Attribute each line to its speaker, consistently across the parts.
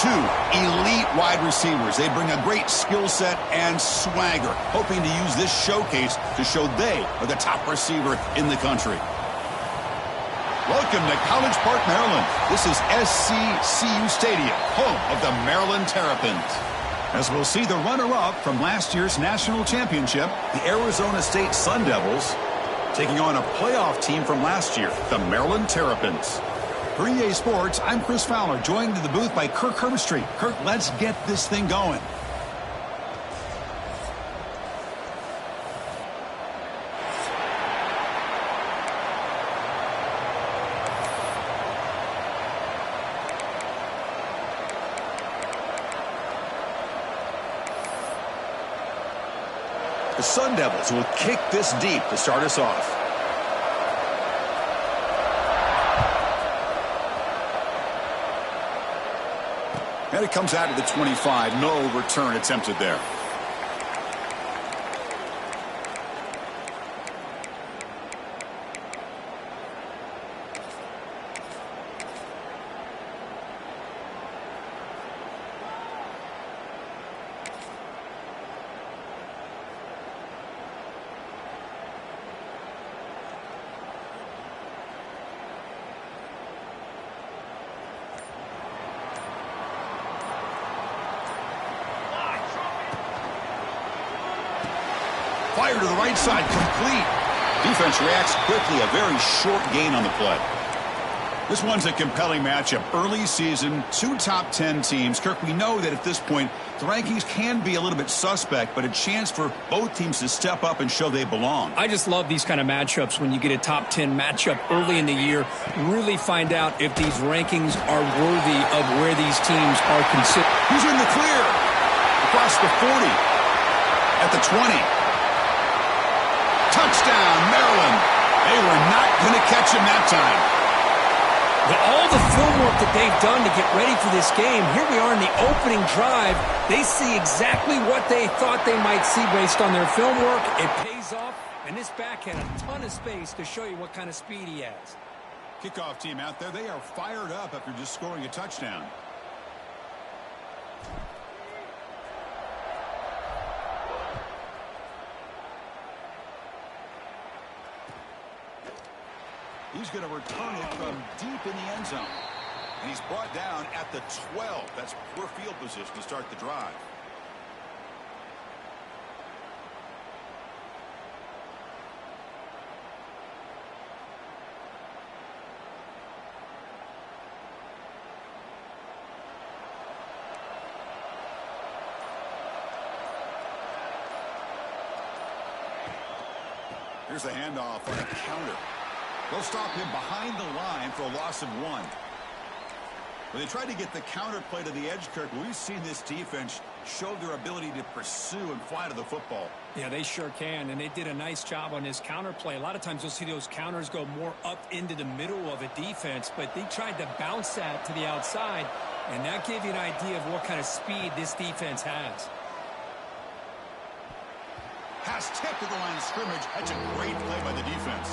Speaker 1: two elite wide receivers. They bring a great skill set and swagger, hoping to use this showcase to show they are the top receiver in the country. Welcome to College Park, Maryland. This is SCCU Stadium, home of the Maryland Terrapins. As we'll see the runner-up from last year's national championship, the Arizona State Sun Devils, taking on a playoff team from last year, the Maryland Terrapins. For EA Sports, I'm Chris Fowler, joined in the booth by Kirk Herbstreit. Kirk, let's get this thing going. The Sun Devils will kick this deep to start us off. And it comes out of the 25. No return attempted there. Fire to the right side, complete. Defense reacts quickly, a very short gain on the play. This one's a compelling matchup. Early season, two top 10 teams. Kirk, we know that at this point, the rankings can be a little bit suspect, but a chance for both teams to step up and show they belong.
Speaker 2: I just love these kind of matchups when you get a top 10 matchup early in the year. Really find out if these rankings are worthy of where these teams are considered.
Speaker 1: Who's in the clear? Across the 40. At the 20. Touchdown, Maryland. They were not going to catch him that time.
Speaker 2: With all the film work that they've done to get ready for this game, here we are in the opening drive. They see exactly what they thought they might see based on their film work. It pays off, and this back had a ton of space to show you what kind of speed he has.
Speaker 1: Kickoff team out there, they are fired up after just scoring a touchdown. He's going to return it from deep in the end zone. And he's brought down at the 12. That's poor field position to start the drive. Here's the handoff on a counter. They'll stop him behind the line for a loss of 1. When they tried to get the counter play to the edge, Kirk, we've seen this defense show their ability to pursue and fly to the football.
Speaker 2: Yeah, they sure can, and they did a nice job on this counter play. A lot of times you'll see those counters go more up into the middle of a defense, but they tried to bounce that to the outside, and that gave you an idea of what kind of speed this defense has.
Speaker 1: Pass tipped to the line of scrimmage. That's a great play by the defense.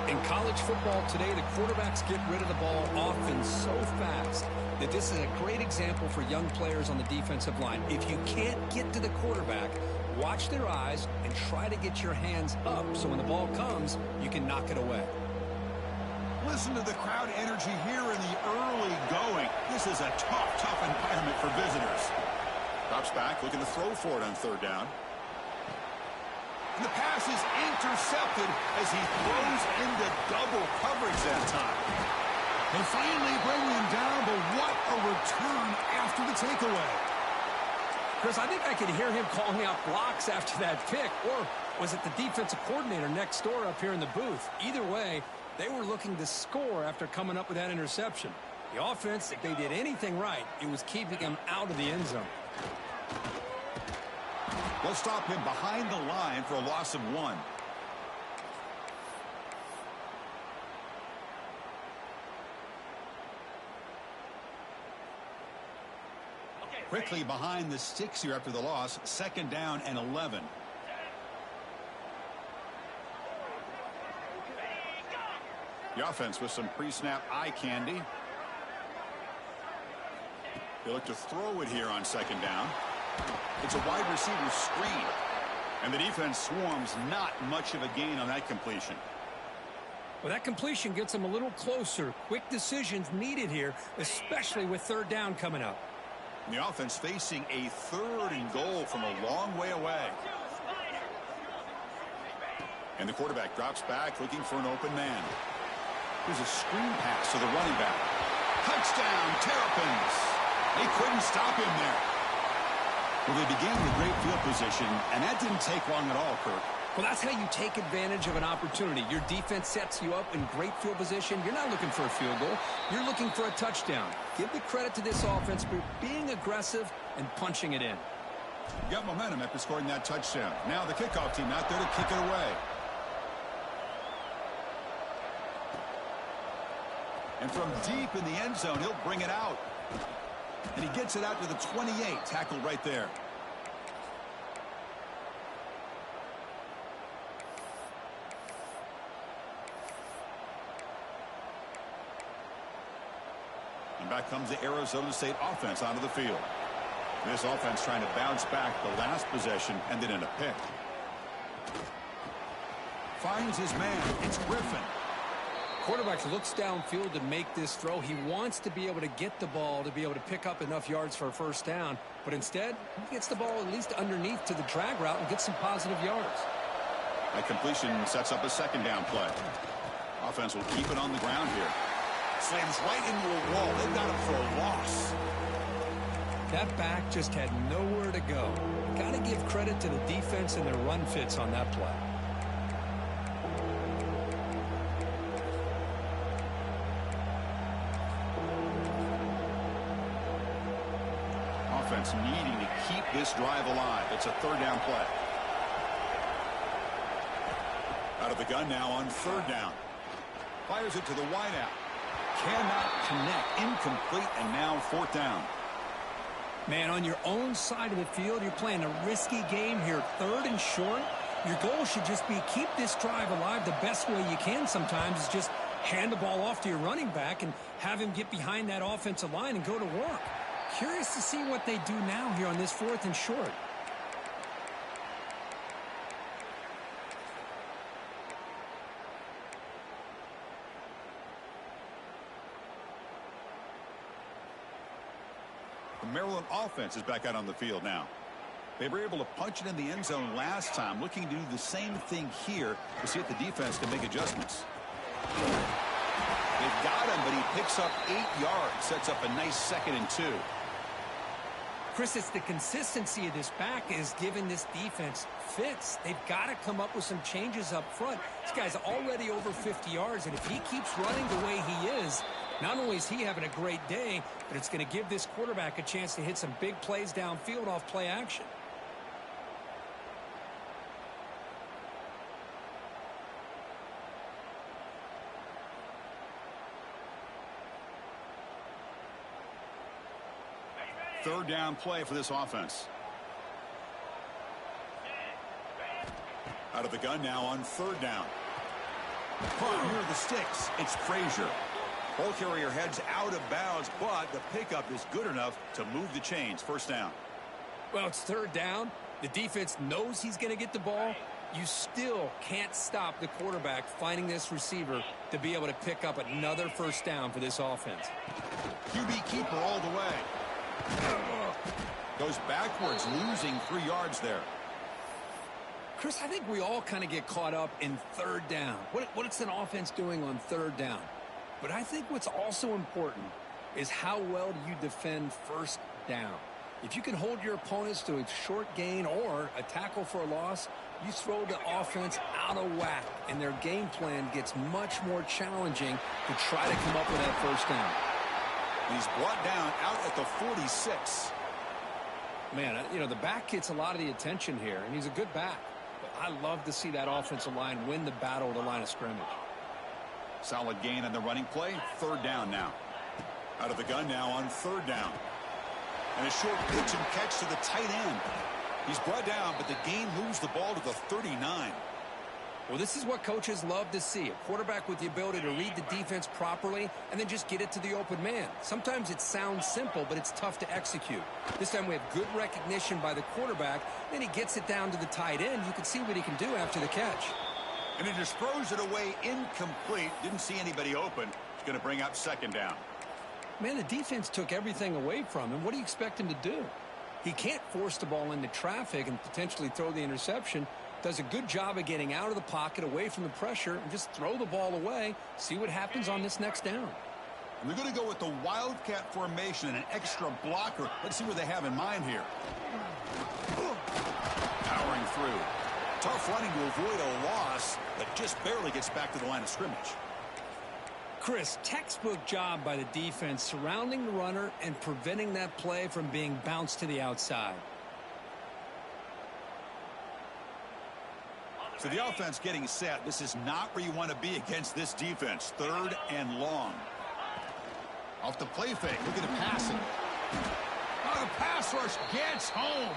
Speaker 2: In college football today, the quarterbacks get rid of the ball often so fast that this is a great example for young players on the defensive line. If you can't get to the quarterback, watch their eyes and try to get your hands up so when the ball comes, you can knock it away.
Speaker 1: Listen to the crowd energy here in the early going. This is a tough environment for visitors. Drops back, looking to throw for it on third down. And the pass is intercepted as he throws into double coverage that time. They finally bring him down, but what a return after the takeaway.
Speaker 2: Chris, I think I could hear him calling out blocks after that pick, or was it the defensive coordinator next door up here in the booth? Either way, they were looking to score after coming up with that interception. The offense, if they did anything right, it was keeping him out of the end zone.
Speaker 1: They'll stop him behind the line for a loss of 1. Quickly behind the sticks here after the loss. 2nd down and 11. The offense with some pre-snap eye candy. They look to throw it here on second down. It's a wide receiver screen. And the defense swarms. Not much of a gain on that completion.
Speaker 2: Well, that completion gets them a little closer. Quick decisions needed here, especially with third down coming up.
Speaker 1: And the offense facing a 3rd and goal from a long way away. And the quarterback drops back looking for an open man. Here's a screen pass to the running back. Touchdown, Terrapins. They couldn't stop him there. Well, they began with great field position, and that didn't take long at all, Kirk.
Speaker 2: Well, that's how you take advantage of an opportunity. Your defense sets you up in great field position. You're not looking for a field goal. You're looking for a touchdown. Give the credit to this offense for being aggressive and punching it in.
Speaker 1: Got momentum after scoring that touchdown. Now the kickoff team out there to kick it away. And from deep in the end zone, he'll bring it out. And he gets it out to the 28. Tackled right there. And back comes the Arizona State offense onto the field. This offense trying to bounce back the last possession, ended in a pick. Finds his man. It's Griffin.
Speaker 2: Quarterback looks downfield to make this throw. He wants to be able to get the ball to be able to pick up enough yards for a first down. But instead, he gets the ball at least underneath to the drag route and gets some positive yards.
Speaker 1: That completion sets up a second down play. Offense will keep it on the ground here. Slams right into a wall. They've got him for a loss.
Speaker 2: That back just had nowhere to go. Got to give credit to the defense and their run fits on that play.
Speaker 1: Offense needing to keep this drive alive. It's a third down play. Out of the gun now on third down. Fires it to the wideout. Cannot connect. Incomplete, and now fourth down.
Speaker 2: Man, on your own side of the field, you're playing a risky game here. 3rd and short. Your goal should just be keep this drive alive the best way you can sometimes is just hand the ball off to your running back and have him get behind that offensive line and go to work. Curious to see what they do now here on this 4th and short.
Speaker 1: The Maryland offense is back out on the field now. They were able to punch it in the end zone last time, looking to do the same thing here to see if the defense can make adjustments. They've got him, but he picks up 8 yards, sets up a nice 2nd and 2.
Speaker 2: Chris, it's the consistency of this back is giving this defense fits. They've got to come up with some changes up front. This guy's already over 50 yards, and if he keeps running the way he is, not only is he having a great day, but it's going to give this quarterback a chance to hit some big plays downfield off play action.
Speaker 1: Third down play for this offense. Out of the gun now on third down. Near the sticks, it's Frazier. Ball carrier heads out of bounds, but the pickup is good enough to move the chains. First down.
Speaker 2: Well, it's third down. The defense knows he's going to get the ball. You still can't stop the quarterback finding this receiver to be able to pick up another first down for this offense.
Speaker 1: QB keeper all the way. Goes backwards, losing 3 yards there.
Speaker 2: Chris, I think we all kind of get caught up in third down. What's an offense doing on third down? But I think what's also important is how well do you defend first down. If you can hold your opponents to a short gain or a tackle for a loss, you throw the offense out of whack, and their game plan gets much more challenging to try to come up with that first down.
Speaker 1: He's brought down out at the 46.
Speaker 2: Man, you know, the back gets a lot of the attention here, and he's a good back. But I love to see that offensive line win the battle at the line of scrimmage.
Speaker 1: Solid gain on the running play. Third down now. Out of the gun now on third down. And a short pitch and catch to the tight end. He's brought down, but the gain moves the ball to the 39.
Speaker 2: Well, this is what coaches love to see. A quarterback with the ability to read the defense properly and then just get it to the open man. Sometimes it sounds simple, but it's tough to execute. This time we have good recognition by the quarterback. Then he gets it down to the tight end. You can see what he can do after the catch.
Speaker 1: And he just throws it away incomplete. Didn't see anybody open. It's going to bring up second down.
Speaker 2: Man, the defense took everything away from him. What do you expect him to do? He can't force the ball into traffic and potentially throw the interception. Does a good job of getting out of the pocket, away from the pressure, and just throw the ball away. See what happens on this next down.
Speaker 1: And they're going to go with the Wildcat formation and an extra blocker. Let's see what they have in mind here. Powering through. Tough running to avoid a loss, but just barely gets back to the line of scrimmage.
Speaker 2: Chris, textbook job by the defense surrounding the runner and preventing that play from being bounced to the outside.
Speaker 1: So the offense getting set. This is not where you want to be against this defense. Third and long. Off the play fake. Look at the passing. Oh, the pass rush gets home.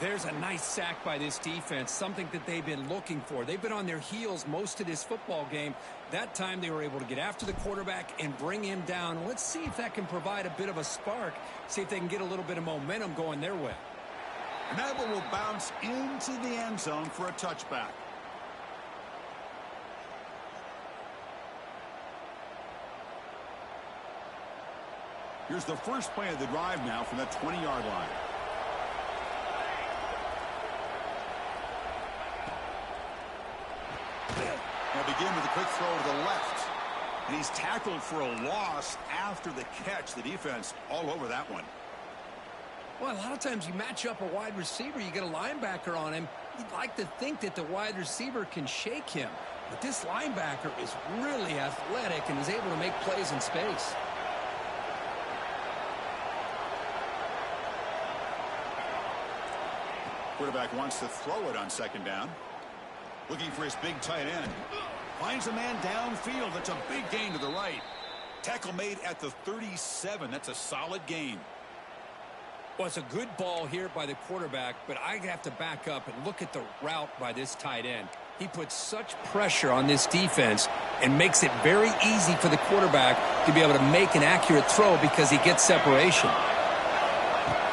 Speaker 2: There's a nice sack by this defense, something that they've been looking for. They've been on their heels most of this football game. That time they were able to get after the quarterback and bring him down. Let's see if that can provide a bit of a spark. See if they can get a little bit of momentum going their way.
Speaker 1: And that one will bounce into the end zone for a touchback. Here's the first play of the drive now from that 20-yard line. They'll begin with a quick throw to the left. And he's tackled for a loss after the catch. The defense all over that one.
Speaker 2: Well, a lot of times you match up a wide receiver, you get a linebacker on him. You'd like to think that the wide receiver can shake him. But this linebacker is really athletic and is able to make plays in space.
Speaker 1: Quarterback wants to throw it on second down. Looking for his big tight end. Finds a man downfield. That's a big gain to the right. Tackle made at the 37. That's a solid gain.
Speaker 2: Well, it's a good ball here by the quarterback, but I have to back up and look at the route by this tight end. He puts such pressure on this defense and makes it very easy for the quarterback to be able to make an accurate throw because he gets separation.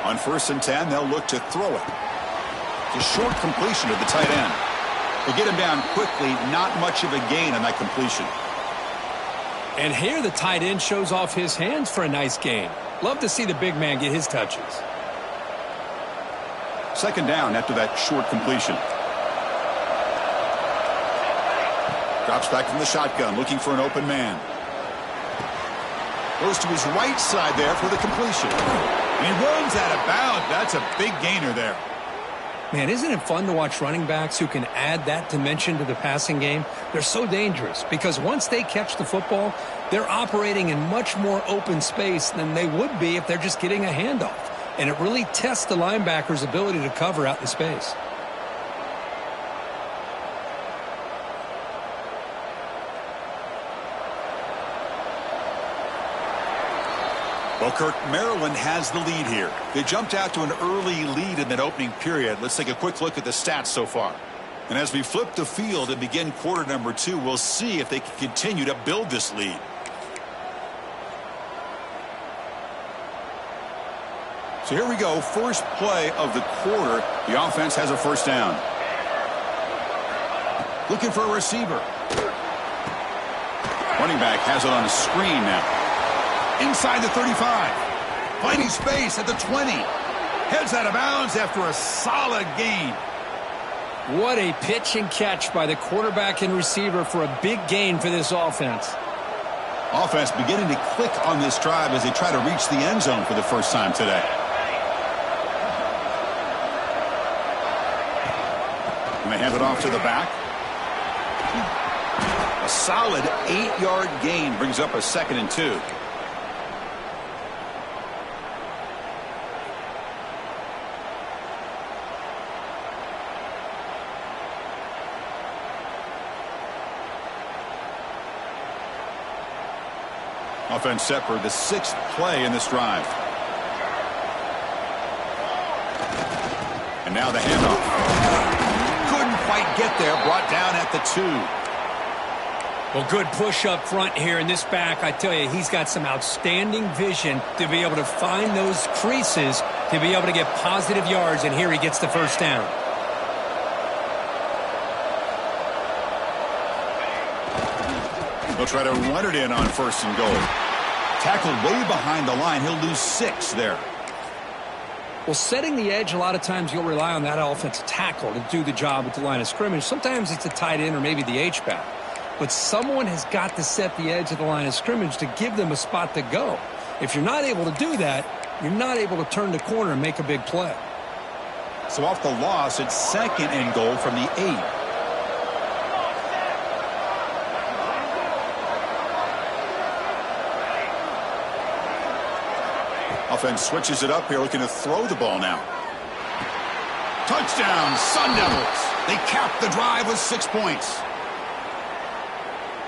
Speaker 1: On 1st and 10, they'll look to throw it. It's a short completion to the tight end. They'll get him down quickly, not much of a gain on that completion.
Speaker 2: And here the tight end shows off his hands for a nice gain. Love to see the big man get his touches.
Speaker 1: Second down after that short completion. Drops back from the shotgun, looking for an open man. Goes to his right side there for the completion. And he runs out of bounds. That's a big gainer there.
Speaker 2: Man, isn't it fun to watch running backs who can add that dimension to the passing game? They're so dangerous because once they catch the football, they're operating in much more open space than they would be if they're just getting a handoff. And it really tests the linebacker's ability to cover out in space.
Speaker 1: Well, Kirk, Maryland has the lead here. They jumped out to an early lead in that opening period. Let's take a quick look at the stats so far. And as we flip the field and begin quarter number 2, we'll see if they can continue to build this lead. So here we go, first play of the quarter. The offense has a first down. Looking for a receiver. Running back has it on a screen now. Inside the 35. Finding space at the 20. Heads out of bounds after a solid gain.
Speaker 2: What a pitch and catch by the quarterback and receiver for a big gain for this offense.
Speaker 1: Offense beginning to click on this drive as they try to reach the end zone for the first time today. And they hand it off to the back. A solid 8-yard gain brings up a 2nd and 2. Offense set for the 6th play in this drive. And now the handoff. Couldn't quite quite get there. Brought down at the 2.
Speaker 2: Well, good push up front here, and this back, I tell you, he's got some outstanding vision to be able to find those creases to be able to get positive yards, and here he gets the first down.
Speaker 1: They'll try to run it in on 1st and goal. Tackled way behind the line. He'll lose 6 there.
Speaker 2: Well, setting the edge, a lot of times you'll rely on that offensive tackle to do the job at the line of scrimmage. Sometimes it's a tight end or maybe the H-back. But someone has got to set the edge of the line of scrimmage to give them a spot to go. If you're not able to do that, you're not able to turn the corner and make a big play.
Speaker 1: So off the loss, it's 2nd and goal from the 8. Offense switches it up here, looking to throw the ball now. Touchdown, Sun Devils. They cap the drive with 6 points.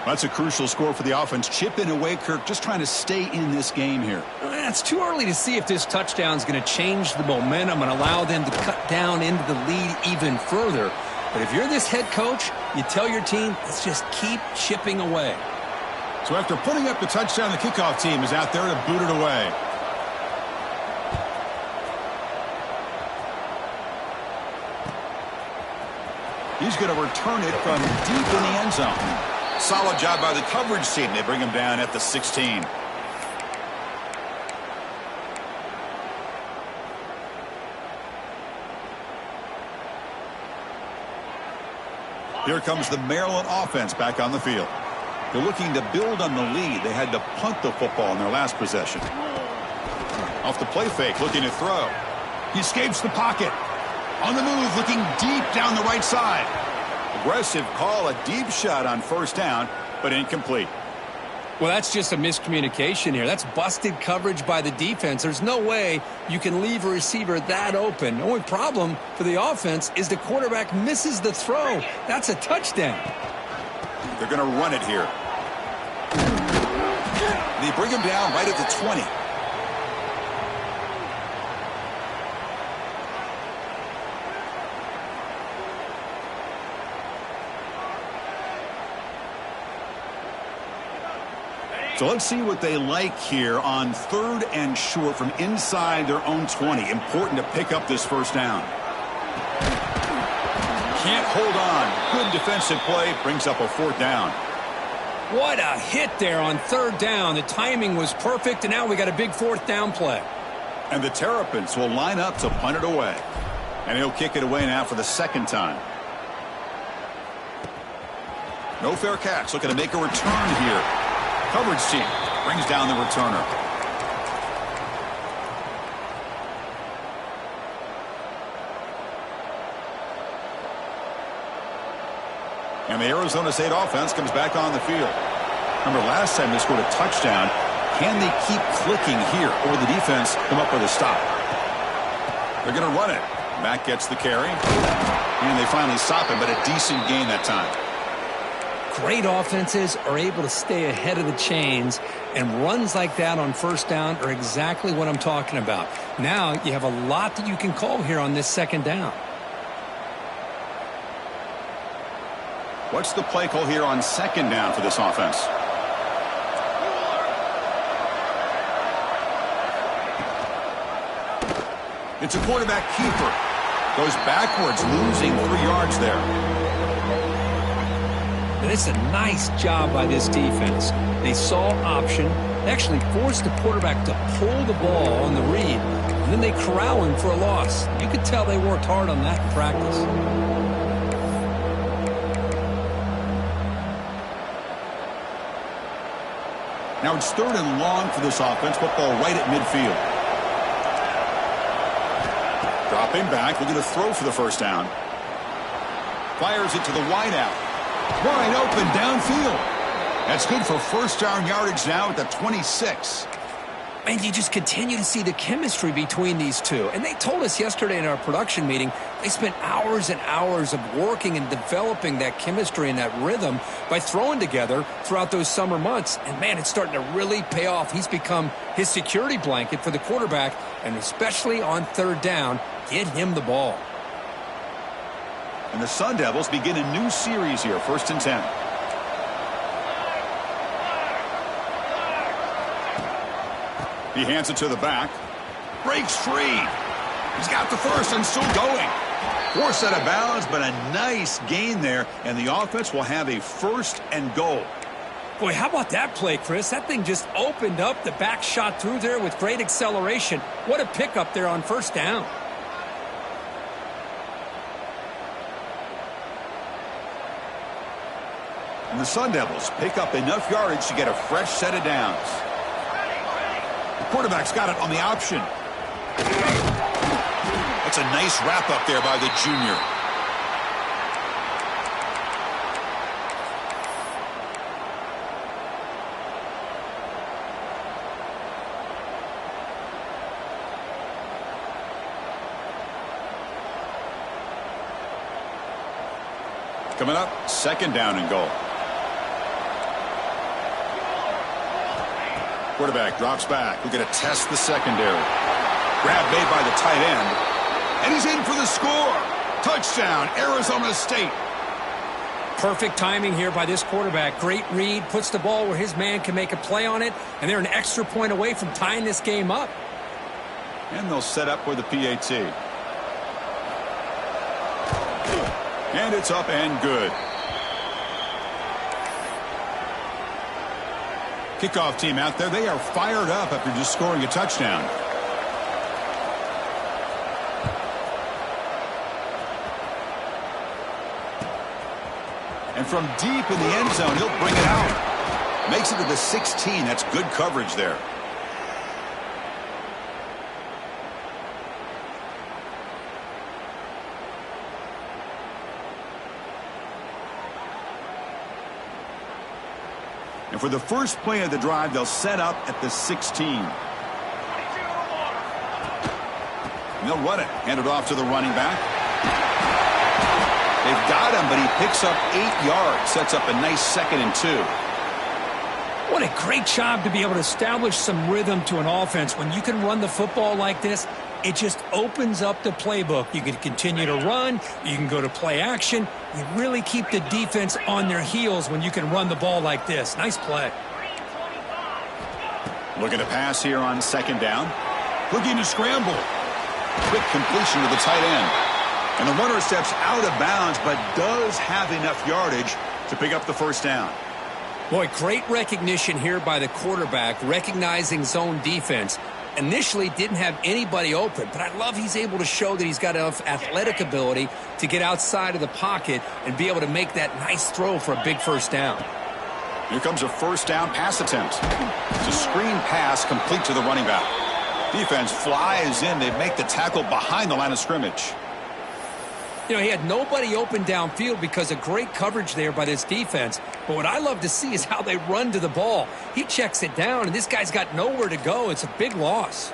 Speaker 1: That's a crucial score for the offense. Chipping away, Kirk, just trying to stay in this game here.
Speaker 2: It's too early to see if this touchdown is going to change the momentum and allow them to cut down into the lead even further. But if you're this head coach, you tell your team, let's just keep chipping away.
Speaker 1: So after putting up the touchdown, the kickoff team is out there to boot it away. He's going to return it from deep in the end zone. Solid job by the coverage team. They bring him down at the 16. Here comes the Maryland offense back on the field. They're looking to build on the lead. They had to punt the football in their last possession. Off the play fake, looking to throw. He escapes the pocket. On the move, looking deep down the right side. Aggressive call, a deep shot on 1st down, but incomplete.
Speaker 2: Well, that's just a miscommunication here. That's busted coverage by the defense. There's no way you can leave a receiver that open. The only problem for the offense is the quarterback misses the throw. That's a touchdown.
Speaker 1: They're going to run it here. They bring him down right at the 20. So let's see what they like here on 3rd and short from inside their own 20. Important to pick up this 1st down. Can't hold on. Good defensive play. Brings up a 4th down.
Speaker 2: What a hit there on 3rd down. The timing was perfect, and now we got a big 4th down play.
Speaker 1: And the Terrapins will line up to punt it away. And he'll kick it away now for the 2nd time. No fair catch. Looking to make a return here. Coverage team brings down the returner. And the Arizona State offense comes back on the field. Remember, last time they scored a touchdown. Can they keep clicking here, or the defense come up with a stop? They're going to run it. Mack gets the carry. And they finally stop him, but a decent gain that time.
Speaker 2: Great offenses are able to stay ahead of the chains, and runs like that on 1st down are exactly what I'm talking about. Now you have a lot that you can call here on this 2nd down.
Speaker 1: What's the play call here on 2nd down for this offense? It's a quarterback keeper. Goes backwards, losing 3 yards there.
Speaker 2: And it's a nice job by this defense. They saw option. They actually forced the quarterback to pull the ball on the read, and then they corral him for a loss. You could tell they worked hard on that in practice.
Speaker 1: Now it's 3rd and long for this offense. Football right at midfield. Dropping back, looking to throw for the 1st down. Fires it to the wideout. Wide open downfield. That's good for 1st down yardage now at the 26.
Speaker 2: And you just continue to see the chemistry between these two. And they told us yesterday in our production meeting, they spent hours and hours of working and developing that chemistry and that rhythm by throwing together throughout those summer months. And, man, it's starting to really pay off. He's become his security blanket for the quarterback, and especially on 3rd down, get him the ball.
Speaker 1: And the Sun Devils begin a new series here, 1st and 10. He hands it to the back. Breaks free. He's got the first and still going. Forced out of bounds, but a nice gain there. And the offense will have a 1st and goal.
Speaker 2: Boy, how about that play, Chris? That thing just opened up. The back shot through there with great acceleration. What a pickup there on 1st down.
Speaker 1: And the Sun Devils pick up enough yardage to get a fresh set of downs. The quarterback's got it on the option. That's a nice wrap up there by the junior. Coming up, 2nd down and goal. Quarterback drops back. We're going to test the secondary. Grab made by the tight end. And he's in for the score. Touchdown, Arizona State.
Speaker 2: Perfect timing here by this quarterback. Great read. Puts the ball where his man can make a play on it. And they're an extra point away from tying this game up.
Speaker 1: And they'll set up for the PAT. And it's up and good. Kickoff team out there. They are fired up after just scoring a touchdown. And from deep in the end zone, he'll bring it out. Makes it to the 16. That's good coverage there. And for the first play of the drive, they'll set up at the 16. And they'll run it. Hand it off to the running back. They've got him, but he picks up 8 yards. Sets up a nice 2nd and 2.
Speaker 2: What a great job to be able to establish some rhythm to an offense. When you can run the football like this, it just opens up the playbook. You can continue to run. You can go to play action. You really keep the defense on their heels when you can run the ball like this. Nice play.
Speaker 1: Looking to pass here on 2nd down. Looking to scramble. Quick completion to the tight end. And the runner steps out of bounds, but does have enough yardage to pick up the 1st down.
Speaker 2: Boy, great recognition here by the quarterback, recognizing zone defense. Initially didn't have anybody open, but I love he's able to show that he's got enough athletic ability to get outside of the pocket and be able to make that nice throw for a big 1st down.
Speaker 1: Here comes a 1st down pass attempt. It's a screen pass complete to the running back. Defense flies in. They make the tackle behind the line of scrimmage.
Speaker 2: You know, he had nobody open downfield because of great coverage there by this defense. But what I love to see is how they run to the ball. He checks it down, and this guy's got nowhere to go. It's a big loss.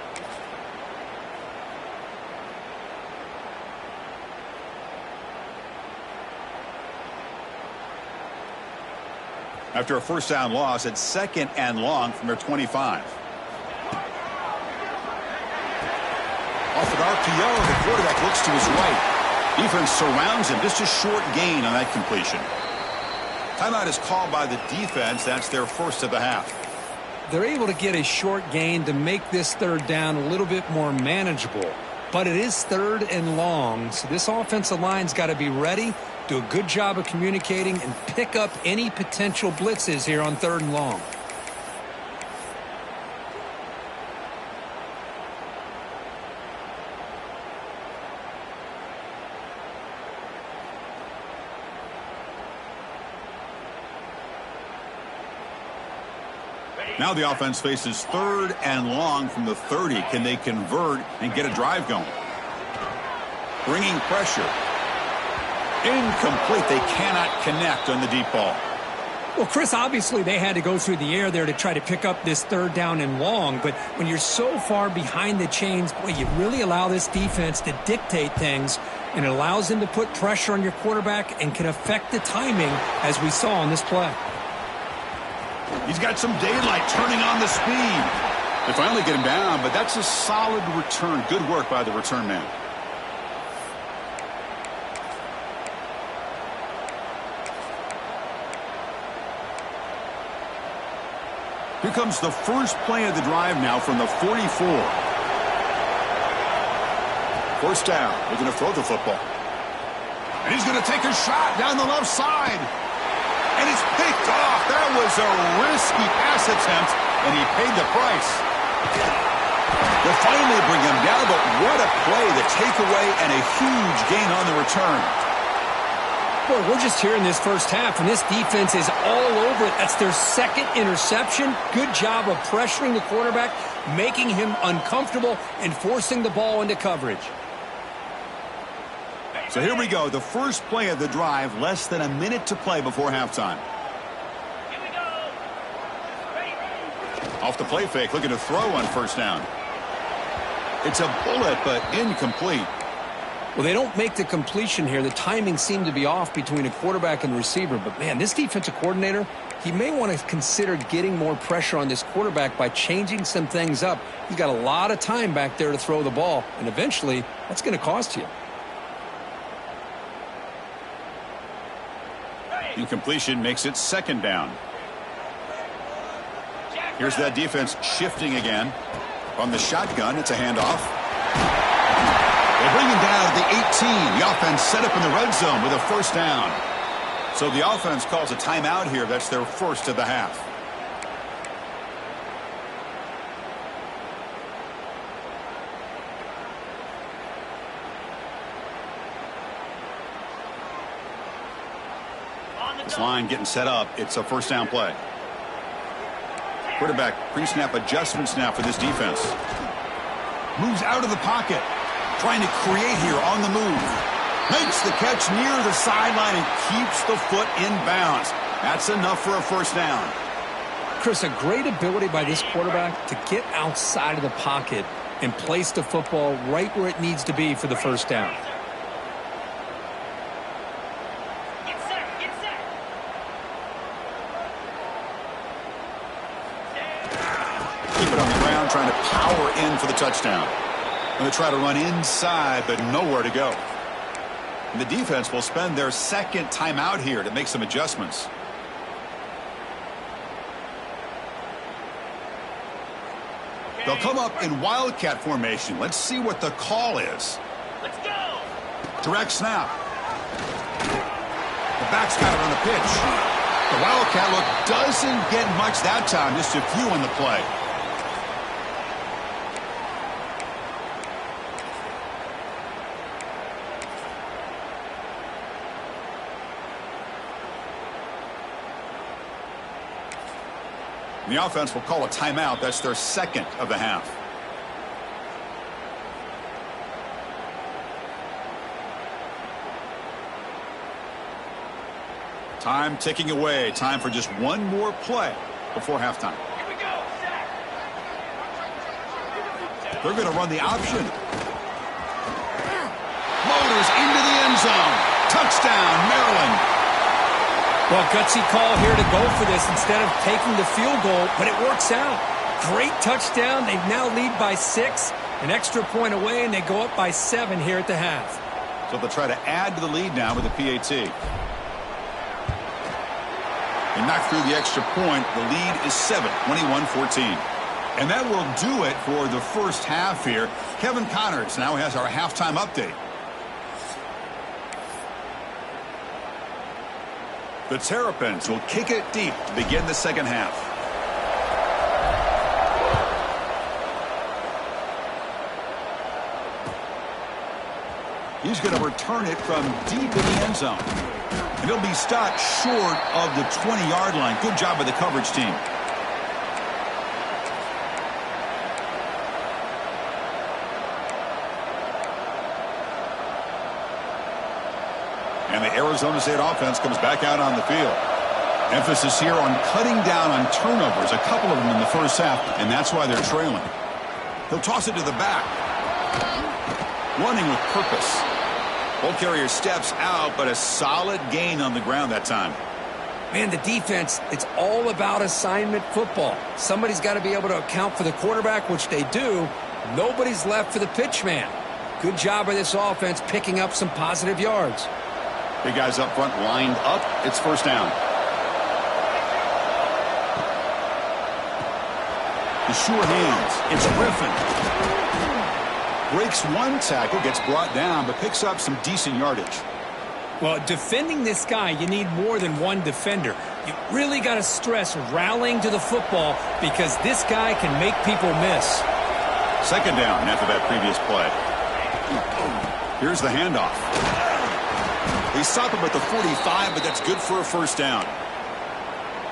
Speaker 1: After a 1st down loss, it's 2nd and long from their 25. Off an RPO, the quarterback looks to his right. Defense surrounds him. Just a short gain on that completion. Timeout is called by the defense. That's their 1st of the half.
Speaker 2: They're able to get a short gain to make this 3rd down a little bit more manageable. But it is 3rd and long, so this offensive line's got to be ready, do a good job of communicating, and pick up any potential blitzes here on 3rd and long.
Speaker 1: Now the offense faces 3rd and long from the 30. Can they convert and get a drive going? Bringing pressure. Incomplete. They cannot connect on the deep ball.
Speaker 2: Well, Chris, obviously they had to go through the air there to try to pick up this 3rd down and long. But when you're so far behind the chains, boy, you really allow this defense to dictate things. And it allows them to put pressure on your quarterback and can affect the timing, as we saw on this play.
Speaker 1: He's got some daylight, turning on the speed. They finally get him down, but that's a solid return. Good work by the return man. Here comes the first play of the drive now from the 44. First down. They're going to throw the football. And he's going to take a shot down the left side. And it's picked off. That was a risky pass attempt, and he paid the price. They'll finally bring him down, but what a play. The takeaway and a huge gain on the return.
Speaker 2: Boy, we're just here in this first half, and this defense is all over it. That's their second interception. Good job of pressuring the quarterback, making him uncomfortable, and forcing the ball into coverage.
Speaker 1: So here we go. The first play of the drive, less than a minute to play before halftime.
Speaker 3: Here we go. Ready.
Speaker 1: Off the play fake, looking to throw on first down. It's a bullet, but incomplete.
Speaker 2: Well, they don't make the completion here. The timing seemed to be off between a quarterback and receiver. But, man, this defensive coordinator, he may want to consider getting more pressure on this quarterback by changing some things up. He's got a lot of time back there to throw the ball, and eventually that's going to cost you.
Speaker 1: Incompletion makes it second down. Here's that defense shifting again. From the shotgun, it's a handoff. They bring him down at the 18. The offense set up in the red zone with a first down. So the offense calls a timeout here. That's their first of the half. This line getting set up. It's a first down play. Quarterback pre-snap adjustments now for this defense. Moves out of the pocket. Trying to create here on the move. Makes the catch near the sideline and keeps the foot in bounds. That's enough for a first down.
Speaker 2: Chris, a great ability by this quarterback to get outside of the pocket and place the football right where it needs to be for the first down.
Speaker 3: Get set. Get set.
Speaker 1: Keep it on the ground, trying to power in for the touchdown. And they try to run inside, but nowhere to go. And the defense will spend their second timeout here to make some adjustments. They'll come up in wildcat formation. Let's see what the call is.
Speaker 3: Let's go.
Speaker 1: Direct snap. The back's got it on the pitch. The wildcat look doesn't get much that time, just a few on the play. The offense will call a timeout. That's their second of the half. Time ticking away. Time for just one more play before halftime.
Speaker 3: Here we go. Set.
Speaker 1: They're going to run the option. Motors into the end zone. Touchdown, Maryland.
Speaker 2: Well, gutsy call here to go for this instead of taking the field goal, but it works out. Great touchdown. They now lead by 6, an extra point away, and they go up by 7 here at the half.
Speaker 1: So they'll try to add to the lead now with a PAT. They knock through the extra point. The lead is 7, 21-14. And that will do it for the first half here. Kevin Connors now has our halftime update. The Terrapins will kick it deep to begin the second half. He's going to return it from deep in the end zone. And he'll be stopped short of the 20-yard line. Good job by the coverage team. And the Arizona State offense comes back out on the field. Emphasis here on cutting down on turnovers, a couple of them in the first half, and that's why they're trailing. He'll toss it to the back. Running with purpose. Ball carrier steps out, but a solid gain on the ground that time.
Speaker 2: Man, the defense, it's all about assignment football. Somebody's got to be able to account for the quarterback, which they do. Nobody's left for the pitch man. Good job by this offense picking up some positive yards.
Speaker 1: Big guys up front lined up. It's first down. Sure hands. It's Griffin. Breaks one tackle, gets brought down, but picks up some decent yardage.
Speaker 2: Well, defending this guy, you need more than one defender. You really got to stress rallying to the football because this guy can make people miss.
Speaker 1: Second down after that previous play. Here's the handoff. They stop him at the 45, but that's good for a first down.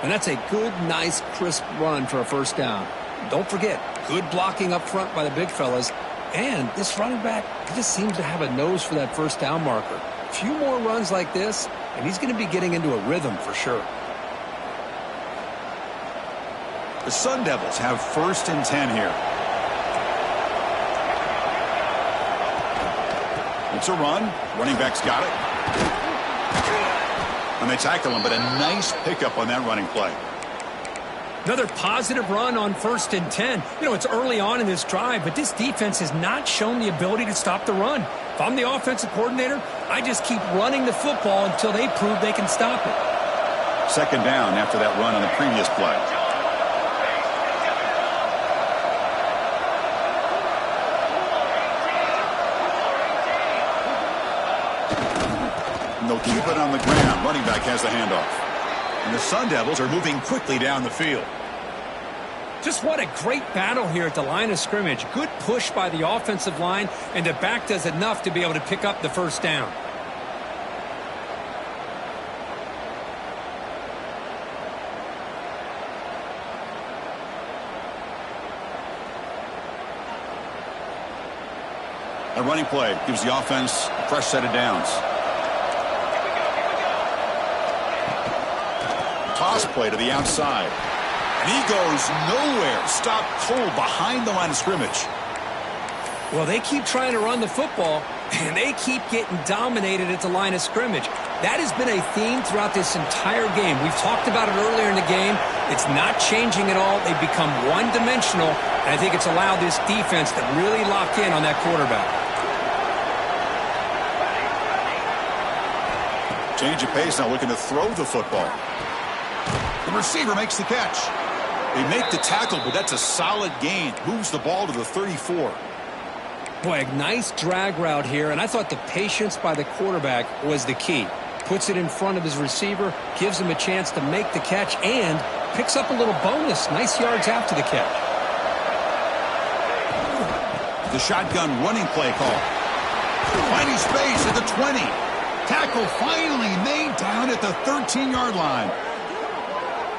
Speaker 2: And that's a good, nice, crisp run for a first down. Don't forget, good blocking up front by the big fellas. And this running back just seems to have a nose for that first down marker. A few more runs like this, and he's going to be getting into a rhythm for sure.
Speaker 1: The Sun Devils have 1st and 10 here. It's a run. Running back's got it. And they tackle him, but a nice pickup on that running play.
Speaker 2: Another positive run on 1st and 10. You know, it's early on in this drive, but this defense has not shown the ability to stop the run. If I'm the offensive coordinator, I just keep running the football until they prove they can stop it.
Speaker 1: Second down after that run on the previous play. And they'll keep it on the ground. Running back has the handoff. And the Sun Devils are moving quickly down the field.
Speaker 2: Just what a great battle here at the line of scrimmage. Good push by the offensive line, and the back does enough to be able to pick up the first down.
Speaker 1: A running play gives the offense a fresh set of downs. Toss play to the outside. And he goes nowhere. Stopped cold behind the line of scrimmage.
Speaker 2: Well, they keep trying to run the football, and they keep getting dominated at the line of scrimmage. That has been a theme throughout this entire game. We've talked about it earlier in the game. It's not changing at all. They've become one-dimensional, and I think it's allowed this defense to really lock in on that quarterback.
Speaker 1: Change of pace, now looking to throw the football. The receiver makes the catch. They make the tackle, but that's a solid gain. Moves the ball to the 34.
Speaker 2: Boy, a nice drag route here, and I thought the patience by the quarterback was the key. Puts it in front of his receiver, gives him a chance to make the catch, and picks up a little bonus. Nice yards after the catch.
Speaker 1: The shotgun running play call. Finding space at the 20. Tackle finally made down at the 13-yard line.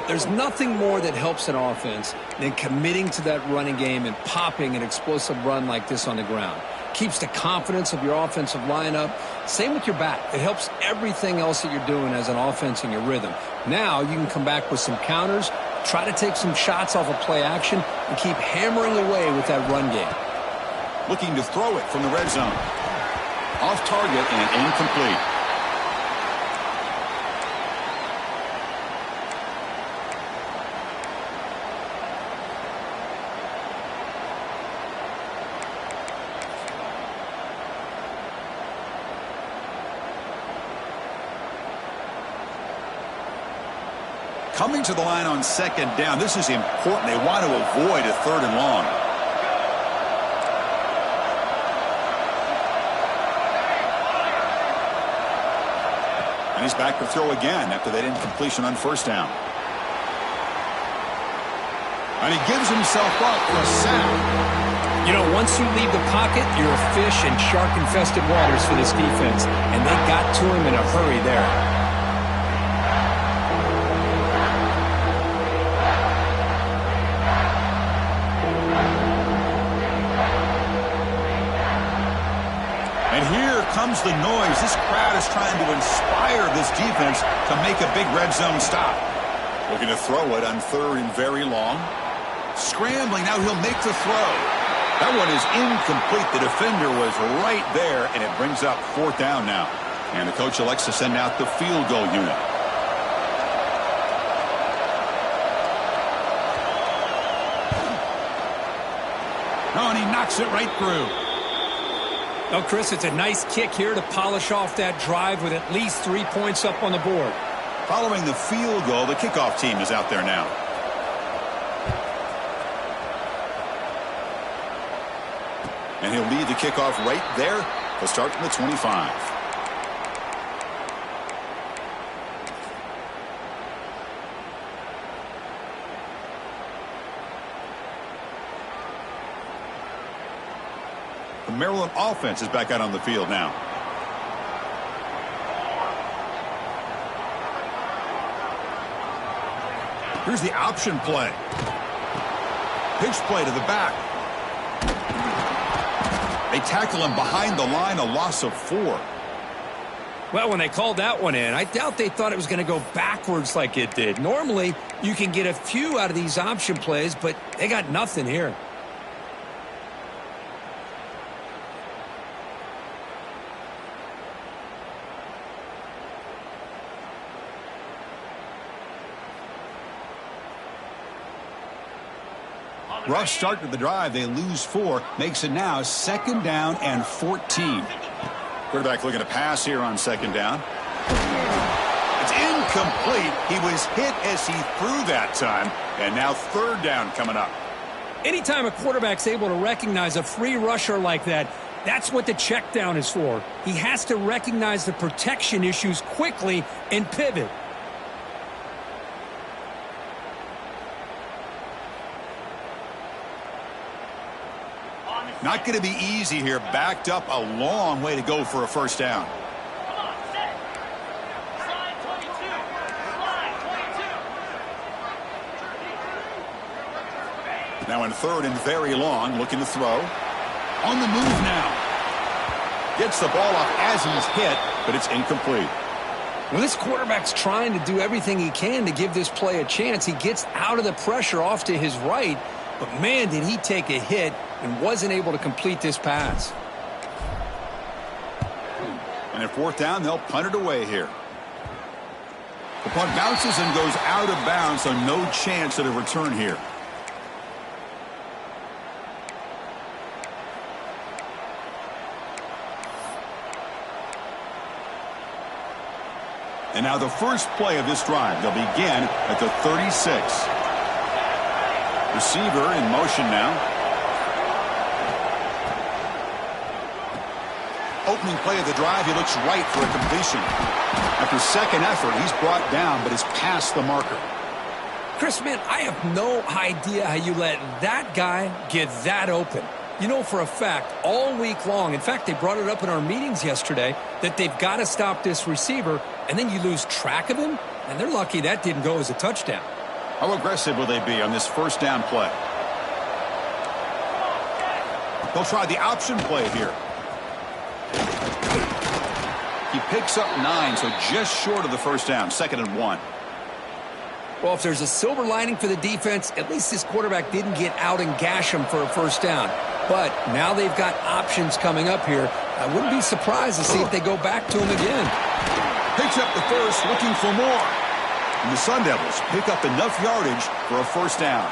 Speaker 2: There's nothing more that helps an offense than committing to that running game and popping an explosive run like this on the ground. Keeps the confidence of your offensive lineup. Same with your back. It helps everything else that you're doing as an offense in your rhythm. Now you can come back with some counters, try to take some shots off of play action, and keep hammering away with that run game.
Speaker 1: Looking to throw it from the red zone. Off target and incomplete. Coming to the line on second down. This is important. They want to avoid a 3rd and long. And he's back to throw again after that incompletion on 1st down. And he gives himself up for a sack.
Speaker 2: You know, once you leave the pocket, you're a fish in shark-infested waters for this defense. And they got to him in a hurry there.
Speaker 1: Comes the noise. This crowd is trying to inspire this defense to make a big red zone stop. Looking to throw it on 3rd and very long. Scrambling. Now he'll make the throw. That one is incomplete. The defender was right there, and it brings up 4th down now. And the coach elects to send out the field goal unit. Oh, and he knocks it right through.
Speaker 2: Oh, Chris, it's a nice kick here to polish off that drive with at least 3 points up on the board.
Speaker 1: Following the field goal, the kickoff team is out there now. And he'll lead the kickoff right there. They'll start from the 25. The Maryland offense is back out on the field now. Here's the option play. Pitch play to the back. They tackle him behind the line, a loss of 4.
Speaker 2: Well, when they called that one in, I doubt they thought it was going to go backwards like it did. Normally, you can get a few out of these option plays, but they got nothing here.
Speaker 1: Rough start to the drive. They lose 4. Makes it now 2nd down and 14. Quarterback looking to pass here on 2nd down. It's incomplete. He was hit as he threw that time. And now 3rd down coming up.
Speaker 2: Anytime a quarterback's able to recognize a free rusher like that, that's what the check down is for. He has to recognize the protection issues quickly and pivot.
Speaker 1: Not going to be easy here. Backed up a long way to go for a 1st down.
Speaker 3: Come on, set. Slide 22. Slide 22.
Speaker 1: Now in 3rd and very long, looking to throw. On the move now. Gets the ball off as he's hit, but it's incomplete.
Speaker 2: Well, this quarterback's trying to do everything he can to give this play a chance. He gets out of the pressure off to his right, but man, did he take a hit and wasn't able to complete this pass.
Speaker 1: And at 4th down, they'll punt it away here. The punt bounces and goes out of bounds, so no chance at a return here. And now the first play of this drive. They'll begin at the 36. Receiver in motion now. Opening play of the drive, he looks right for a completion. After 2nd effort, he's brought down, but is past the marker.
Speaker 2: Chris, man, I have no idea how you let that guy get that open. You know for a fact, all week long, in fact, they brought it up in our meetings yesterday, that they've got to stop this receiver, and then you lose track of him, and they're lucky that didn't go as a touchdown.
Speaker 1: How aggressive will they be on this 1st down play? They'll try the option play here. He picks up 9, so just short of the 1st down, 2nd and 1.
Speaker 2: Well, if there's a silver lining for the defense, at least this quarterback didn't get out and gash him for a 1st down. But now they've got options coming up here. I wouldn't be surprised to see if they go back to him again.
Speaker 1: Picks up the 1st, looking for more. And the Sun Devils pick up enough yardage for a 1st down.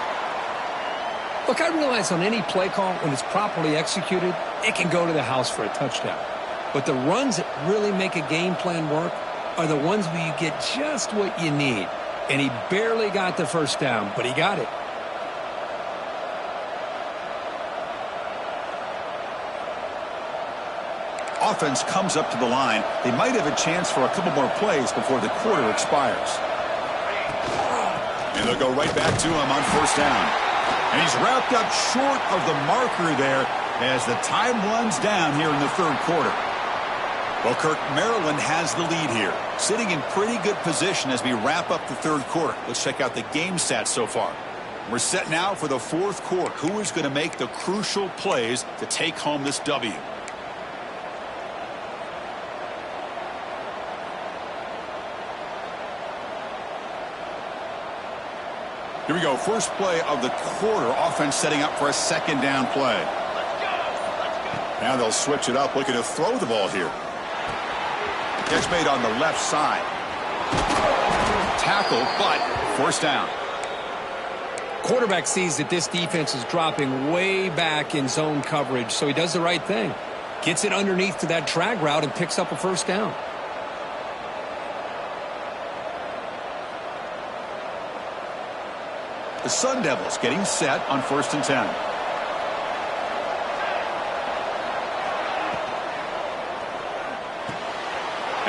Speaker 2: Look, I realize on any play call, when it's properly executed, it can go to the house for a touchdown. But the runs that really make a game plan work are the ones where you get just what you need. And he barely got the 1st down, but he got it.
Speaker 1: Offense comes up to the line. They might have a chance for a couple more plays before the quarter expires. And they'll go right back to him on 1st down. And he's wrapped up short of the marker there as the time runs down here in the 3rd quarter. Well, Kirk, Maryland has the lead here, sitting in pretty good position as we wrap up the 3rd quarter. Let's check out the game stats so far. We're set now for the 4th quarter. Who is going to make the crucial plays to take home this W? Here we go. First play of the quarter. Offense setting up for a 2nd down play. Now they'll switch it up, looking to throw the ball here. Catch made on the left side. Tackle, but 1st down.
Speaker 2: Quarterback sees that this defense is dropping way back in zone coverage, so he does the right thing. Gets it underneath to that drag route and picks up a 1st down. The Sun Devils getting set on 1st and 10.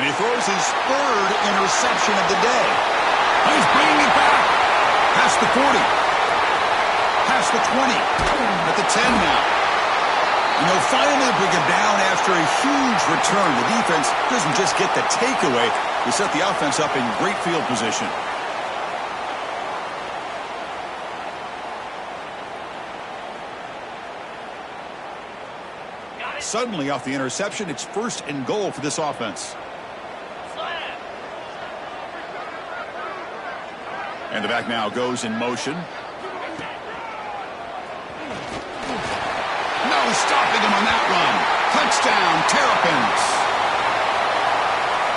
Speaker 1: And he throws his third interception of the day. He's bringing it back. Past the 40. Past the 20. At the 10 now. You know, finally they bring him down after a huge return. The defense doesn't just get the takeaway. They set the offense up in great field position. Suddenly off the interception, it's 1st and goal for this offense. And the back now goes in motion. No stopping him on that run. Touchdown, Terrapins.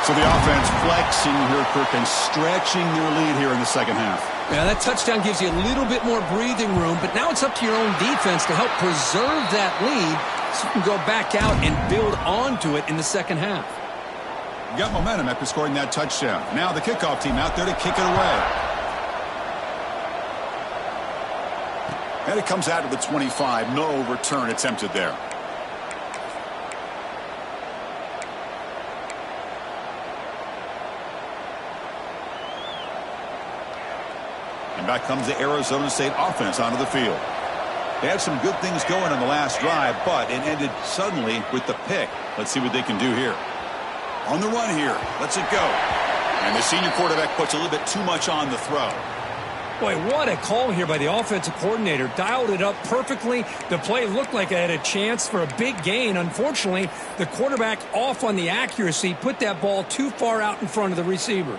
Speaker 1: So the offense flexing here, Kirk, and stretching their lead here in the second half.
Speaker 2: Yeah, that touchdown gives you a little bit more breathing room, but now it's up to your own defense to help preserve that lead so you can go back out and build onto it in the second half.
Speaker 1: You got momentum after scoring that touchdown. Now the kickoff team out there to kick it away. And it comes out to the 25. No return attempted there. And back comes the Arizona State offense onto the field. They had some good things going on the last drive, but it ended suddenly with the pick. Let's see what they can do here. On the run here. Lets it go. And the senior quarterback puts a little bit too much on the throw.
Speaker 2: Boy, what a call here by the offensive coordinator. Dialed it up perfectly. The play looked like it had a chance for a big gain. Unfortunately, the quarterback off on the accuracy, put that ball too far out in front of the receiver.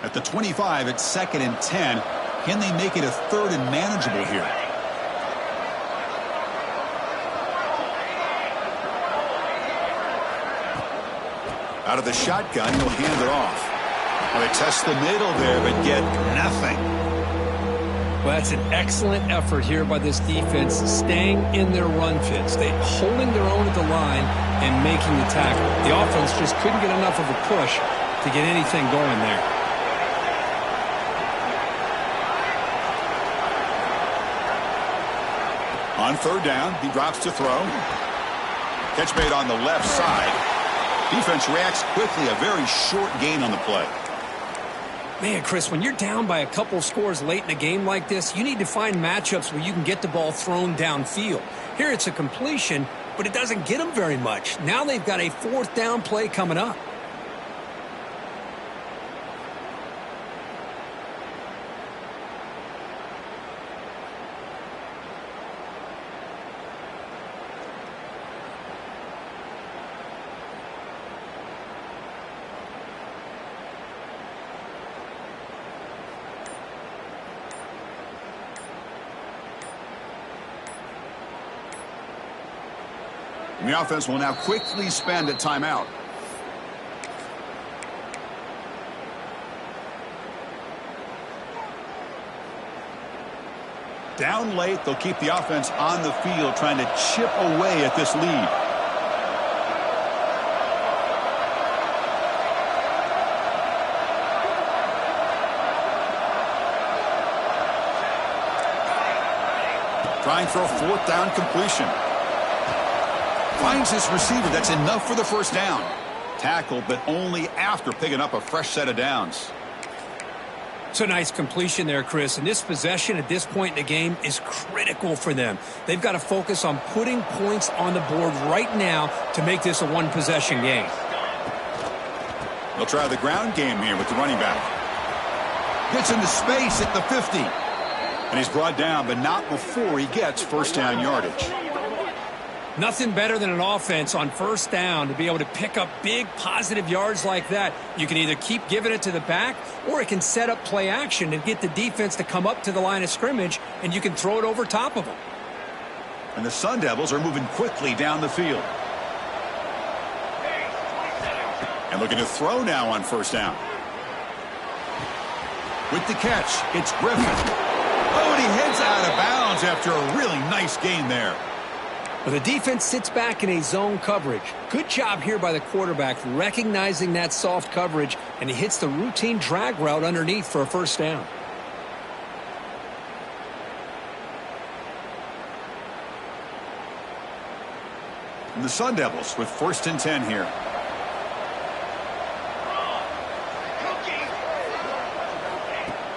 Speaker 1: At the 25, it's 2nd and 10. Can they make it a 3rd and manageable here? Out of the shotgun, he'll hand it off. Well, they test the middle there, but get nothing.
Speaker 2: Well, that's an excellent effort here by this defense, staying in their run fits. They holding their own at the line and making the tackle. The offense just couldn't get enough of a push to get anything going there.
Speaker 1: On 3rd down, he drops to throw. Catch made on the left side. Defense reacts quickly. A very short gain on the play.
Speaker 2: Man, Chris, when you're down by a couple scores late in a game like this, you need to find matchups where you can get the ball thrown downfield. Here it's a completion, but it doesn't get them very much. Now they've got a 4th down play coming up.
Speaker 1: And the offense will now quickly spend a timeout. Down late, they'll keep the offense on the field trying to chip away at this lead. Trying for a 4th down completion. Finds his receiver. That's enough for the 1st down. Tackled, but only after picking up a fresh set of downs.
Speaker 2: It's a nice completion there, Chris. And this possession at this point in the game is critical for them. They've got to focus on putting points on the board right now to make this a 1-possession game.
Speaker 1: They'll try the ground game here with the running back. Gets into space at the 50. And he's brought down, but not before he gets 1st down yardage.
Speaker 2: Nothing better than an offense on 1st down to be able to pick up big positive yards like that. You can either keep giving it to the back, or it can set up play action and get the defense to come up to the line of scrimmage, and you can throw it over top of them.
Speaker 1: And the Sun Devils are moving quickly down the field. And looking to throw now on 1st down. With the catch, it's Griffin. Oh, and he heads out of bounds after a really nice gain there.
Speaker 2: Well, the defense sits back in a zone coverage. Good job here by the quarterback recognizing that soft coverage, and he hits the routine drag route underneath for a 1st down.
Speaker 1: And the Sun Devils with 1st and 10 here.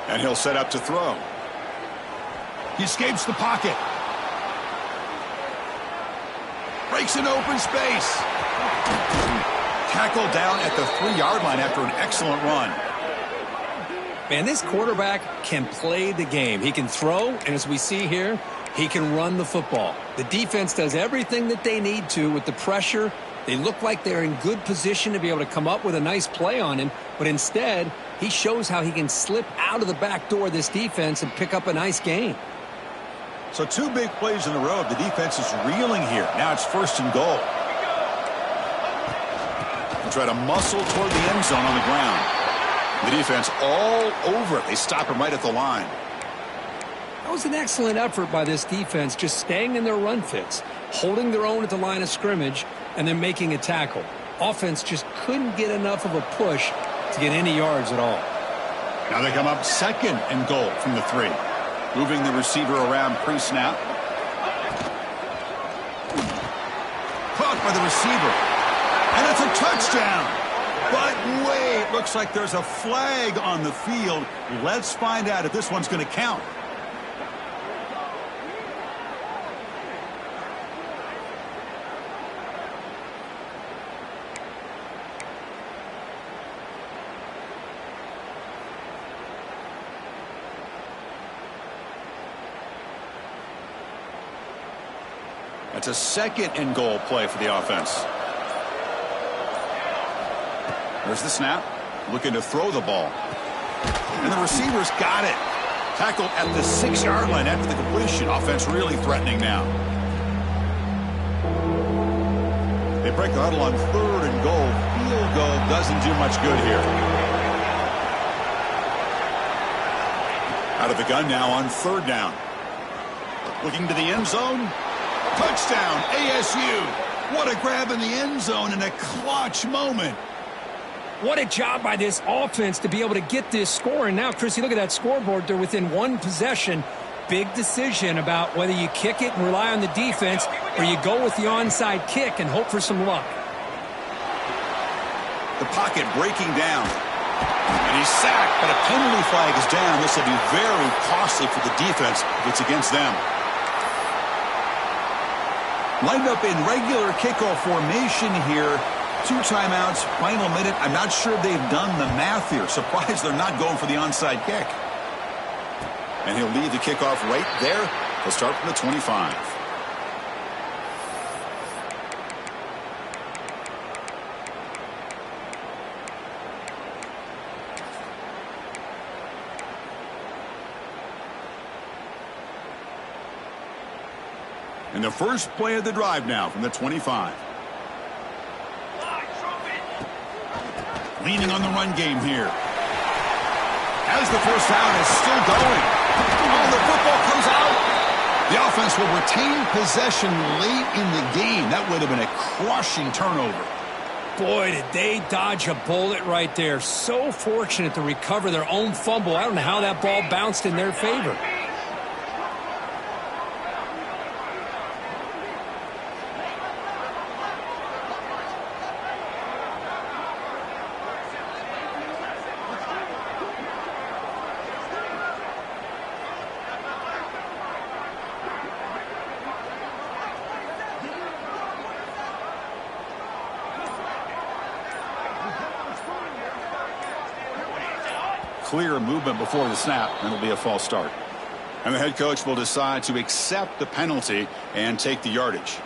Speaker 1: And he'll set up to throw. He escapes the pocket. Breaks an open space. Tackled down at the 3-yard line after an excellent run.
Speaker 2: Man, this quarterback can play the game. He can throw, and as we see here, he can run the football. The defense does everything that they need to with the pressure. They look like they're in good position to be able to come up with a nice play on him, but instead, he shows how he can slip out of the back door of this defense and pick up a nice gain.
Speaker 1: So 2 big plays in a row. The defense is reeling here. Now it's 1st and goal. They'll try to muscle toward the end zone on the ground. The defense all over it. They stop him right at the line.
Speaker 2: That was an excellent effort by this defense, just staying in their run fits, holding their own at the line of scrimmage, and then making a tackle. Offense just couldn't get enough of a push to get any yards at all.
Speaker 1: Now they come up 2nd and goal from the 3. Moving the receiver around pre-snap. Caught by the receiver. And it's a touchdown. But wait, looks like there's a flag on the field. Let's find out if this one's going to count. That's a 2nd and goal play for the offense. There's the snap. Looking to throw the ball. And the receiver's got it. Tackled at the 6-yard line after the completion. Offense really threatening now. They break the huddle on 3rd and goal. Field goal doesn't do much good here. Out of the gun now on 3rd down. Looking to the end zone. Touchdown, ASU. What a grab in the end zone in a clutch moment.
Speaker 2: What a job by this offense to be able to get this score. And now, Chris, you look at that scoreboard. They're within 1 possession. Big decision about whether you kick it and rely on the defense or you go with the onside kick and hope for some luck.
Speaker 1: The pocket breaking down. And he's sacked, but a penalty flag is down. This will be very costly for the defense if it's against them. Lined up in regular kickoff formation here. 2 timeouts, final minute. I'm not sure they've done the math here. Surprised they're not going for the onside kick. And he'll leave the kickoff right there. He'll start from the 25. And the first play of the drive now from the 25. Leaning on the run game here. As the first down is still going. Oh, the football comes out. The offense will retain possession late in the game. That would have been a crushing turnover.
Speaker 2: Boy, did they dodge a bullet right there. So fortunate to recover their own fumble. I don't know how that ball bounced in their favor.
Speaker 1: Clear movement before the snap, and it'll be a false start. And the head coach will decide to accept the penalty and take the yardage.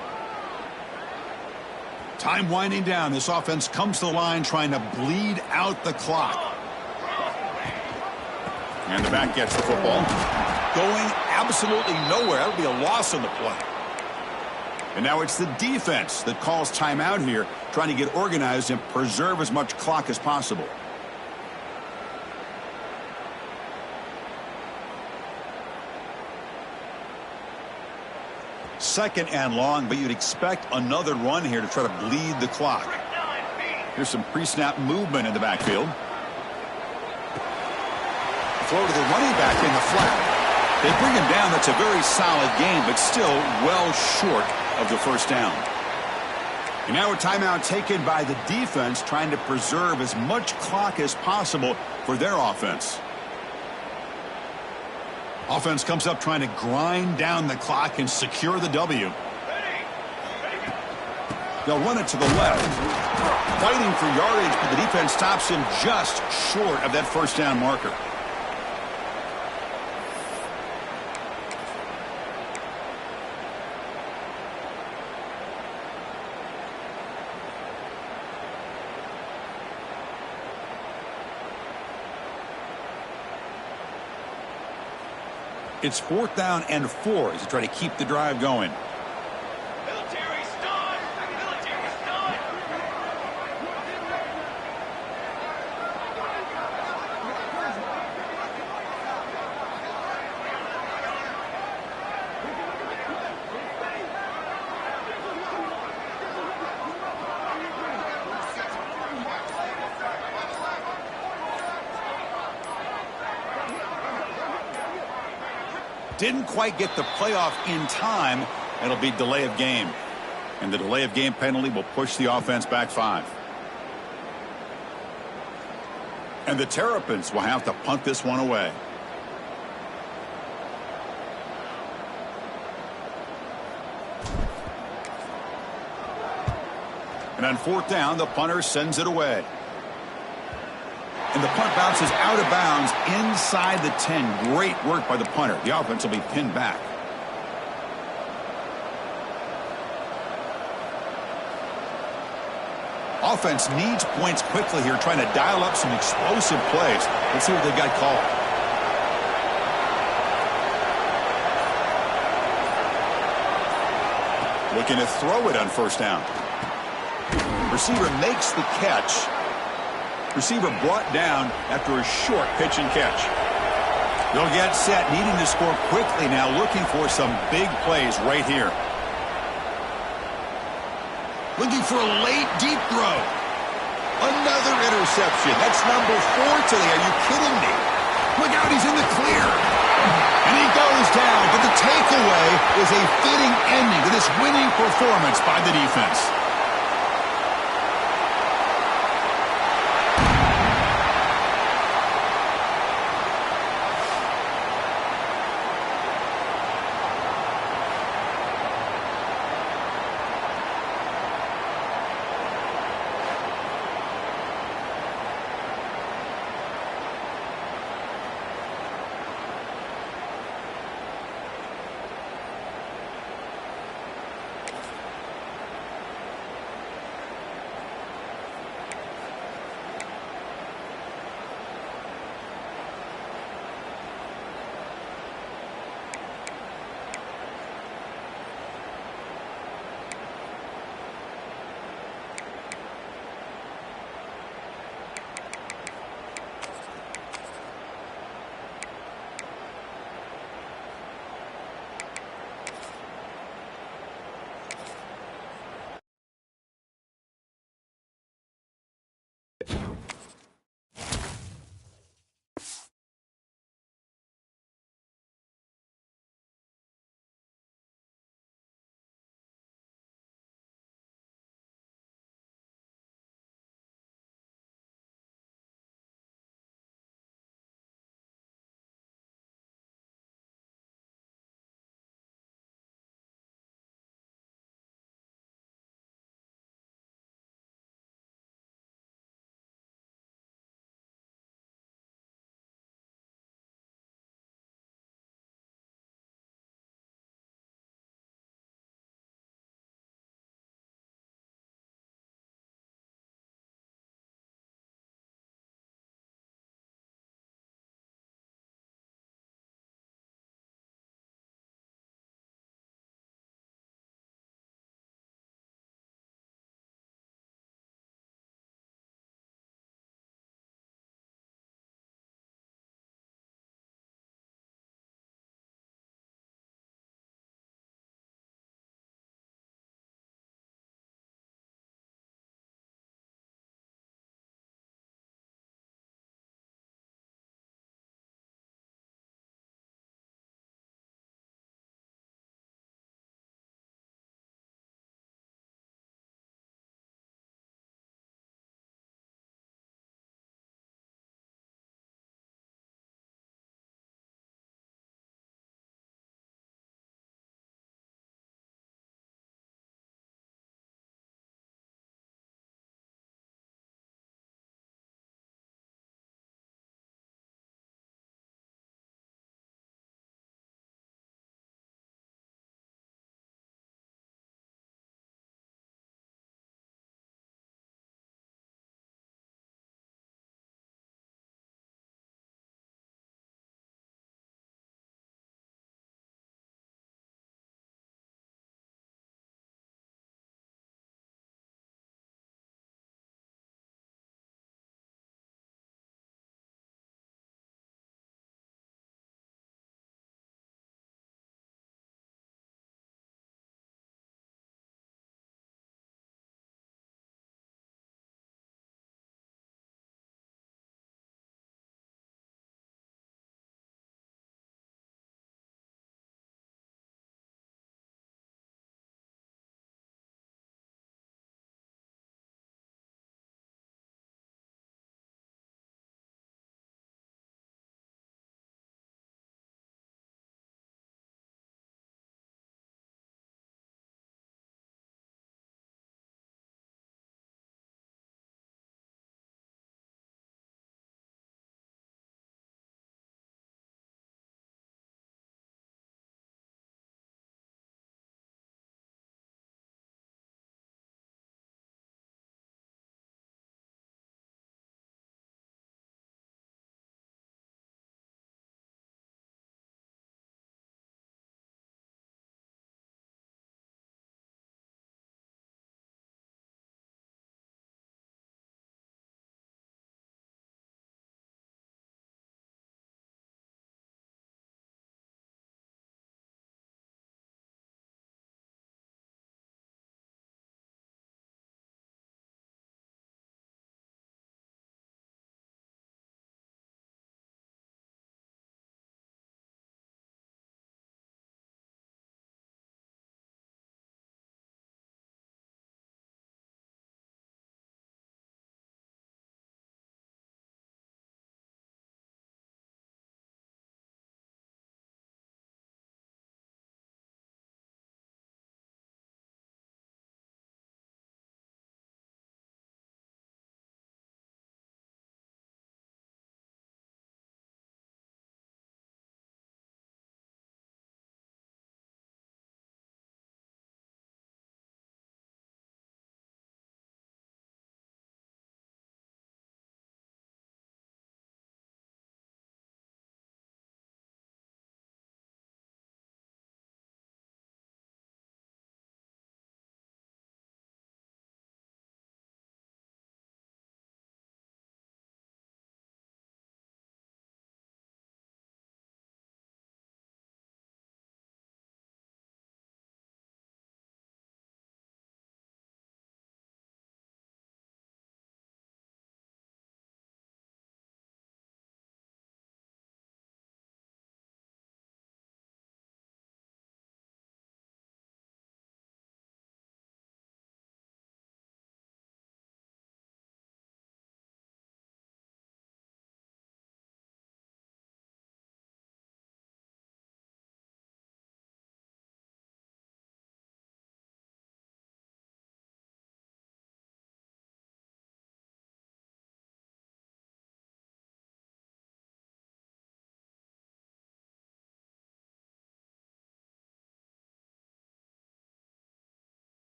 Speaker 1: Time winding down. This offense comes to the line trying to bleed out the clock. And the back gets the football. Going absolutely nowhere. That'll be a loss on the play. And now it's the defense that calls timeout here, trying to get organized and preserve as much clock as possible. Second and long, but you'd expect another run here to try to bleed the clock. Here's some pre-snap movement in the backfield. Throw to the running back in the flat. They bring him down. That's a very solid game, but still well short of the first down. And now a timeout taken by the defense, trying to preserve as much clock as possible for their offense. Offense comes up trying to grind down the clock and secure the W. They'll run it to the left. Fighting for yardage, but the defense stops him just short of that first down marker. It's 4th down and 4 as they try to keep the drive going.
Speaker 3: Military stun! Military stun!
Speaker 1: Didn't quite get the playoff in time. It'll be delay of game. And the delay of game penalty will push the offense back 5. And the Terrapins will have to punt this one away. And on 4th down, the punter sends it away. And the punt bounces out of bounds inside the 10. Great work by the punter. The offense will be pinned back. Offense needs points quickly here, trying to dial up some explosive plays. Let's see what they've got called. Looking to throw it on 1st down. Receiver makes the catch. Receiver brought down after a short pitch and catch. They'll get set, needing to score quickly now, looking for some big plays right here. Looking for a late, deep throw. Another interception. That's number 4 today. Are you kidding me? Look out, he's in the clear. And he goes down, but the takeaway is a fitting ending to this winning performance by the defense.